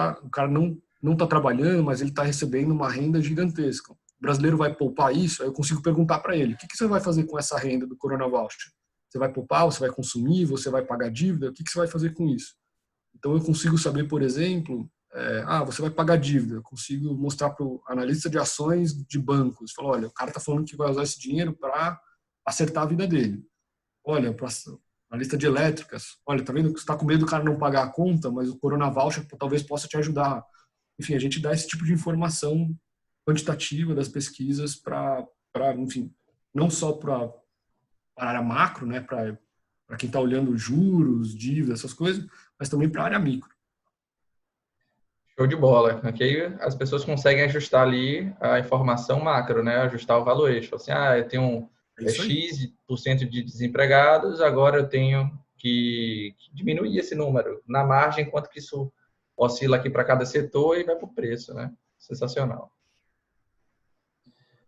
não está trabalhando, mas ele está recebendo uma renda gigantesca. O brasileiro vai poupar isso? Aí eu consigo perguntar para ele, o que você vai fazer com essa renda do Corona Voucher? Você vai poupar, você vai consumir, você vai pagar dívida? O que você vai fazer com isso? Então eu consigo saber, por exemplo, você vai pagar dívida. Eu consigo mostrar para o analista de ações de bancos. Falar, olha, o cara está falando que vai usar esse dinheiro para acertar a vida dele. Olha, para a lista de elétricas. Olha, tá vendo que você está com medo do cara não pagar a conta, mas o Corona Voucher talvez possa te ajudar. Enfim, a gente dá esse tipo de informação quantitativa das pesquisas para, enfim, não só para a área macro, né, para quem está olhando juros, dívidas, essas coisas, mas também para a área micro. Show de bola. Aqui as pessoas conseguem ajustar ali a informação macro, né? Ajustar o valuation. Assim, eu tenho X% de desempregados, agora eu tenho que diminuir esse número. Na margem, quanto que isso oscila aqui para cada setor e vai para o preço, né? Sensacional.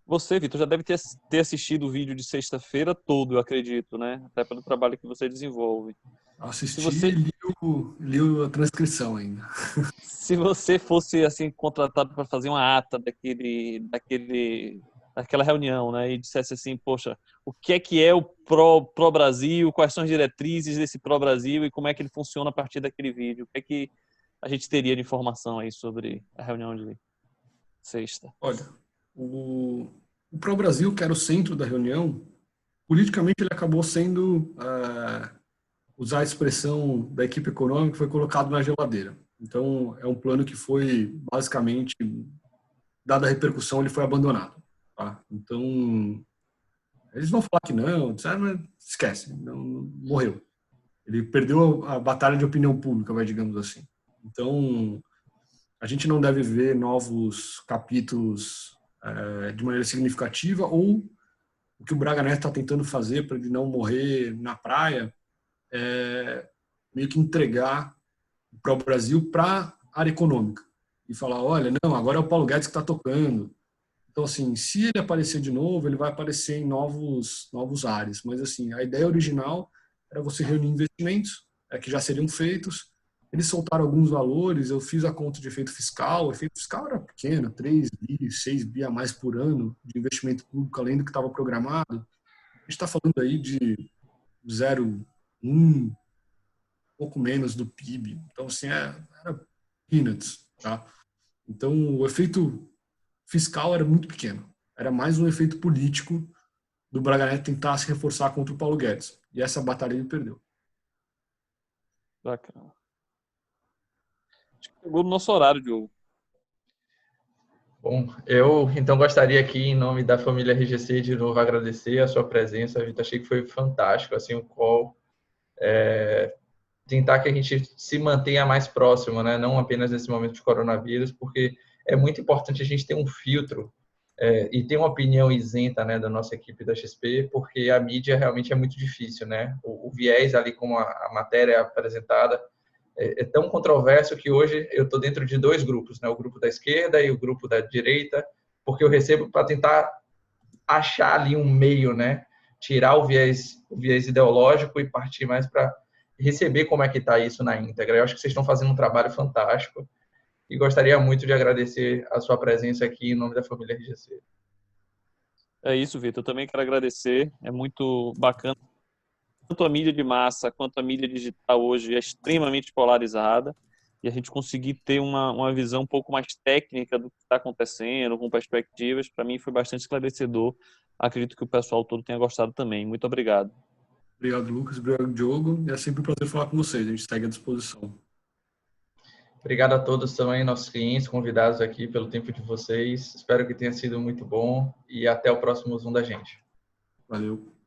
Você, Vitor, já deve ter assistido o vídeo de sexta-feira todo, eu acredito, né? Até pelo trabalho que você desenvolve. Assisti e li a transcrição ainda. Se você fosse assim contratado para fazer uma ata daquela reunião, né, e dissesse assim, poxa, o que é o Pro Brasil, quais são as diretrizes desse Pro Brasil e como é que ele funciona a partir daquele vídeo, o que é que a gente teria de informação aí sobre a reunião de sexta? Olha, o Pro Brasil, que era o centro da reunião, politicamente ele acabou sendo usar a expressão da equipe econômica, foi colocado na geladeira. Então, é um plano que foi, basicamente, dada a repercussão, ele foi abandonado. Tá? Então, eles vão falar que não, mas esquece, não, morreu. Ele perdeu a batalha de opinião pública, digamos assim. Então, a gente não deve ver novos capítulos de maneira significativa, ou o que o Braga Neto está tentando fazer para ele não morrer na praia, meio que entregar para o Brasil para a área econômica e falar, olha, não, agora é o Paulo Guedes que está tocando. Então, assim, se ele aparecer de novo, ele vai aparecer em novos áreas. Mas, assim, a ideia original era você reunir investimentos que já seriam feitos. Eles soltaram alguns valores, eu fiz a conta de efeito fiscal. O efeito fiscal era pequeno, 3 bi, 6 bi a mais por ano de investimento público, além do que estava programado. A gente está falando aí de 0,1, pouco menos do PIB. Então, assim, era peanuts, tá? Então, o efeito fiscal era muito pequeno. Era mais um efeito político do Braga Neto tentar se reforçar contra o Paulo Guedes. E essa batalha ele perdeu. Bacana. Acho que chegou no nosso horário, Diogo. Bom, eu então gostaria aqui, em nome da família RGC, de novo agradecer a sua presença, Vitor. Achei que foi fantástico, assim, o call. Tentar que a gente se mantenha mais próximo, né? Não apenas nesse momento de coronavírus, porque é muito importante a gente ter um filtro e ter uma opinião isenta, né, da nossa equipe da XP, porque a mídia realmente é muito difícil, né? O viés ali, como a matéria é apresentada, é tão controverso que hoje eu estou dentro de 2 grupos, né? O grupo da esquerda e o grupo da direita, porque eu recebo para tentar achar ali um meio, né? Tirar o viés ideológico e partir mais para receber como é que está isso na íntegra. Eu acho que vocês estão fazendo um trabalho fantástico e gostaria muito de agradecer a sua presença aqui em nome da família RGC. É isso, Vitor. Eu também quero agradecer. É muito bacana. Tanto a mídia de massa quanto a mídia digital hoje é extremamente polarizada. e a gente conseguir ter uma visão um pouco mais técnica do que está acontecendo, com perspectivas, para mim foi bastante esclarecedor. Acredito que o pessoal todo tenha gostado também. Muito obrigado. Obrigado, Lucas. Obrigado, Diogo. É sempre um prazer falar com vocês. A gente segue à disposição. Obrigado a todos também, nossos clientes, convidados aqui, pelo tempo de vocês. Espero que tenha sido muito bom e até o próximo Zoom da gente. Valeu.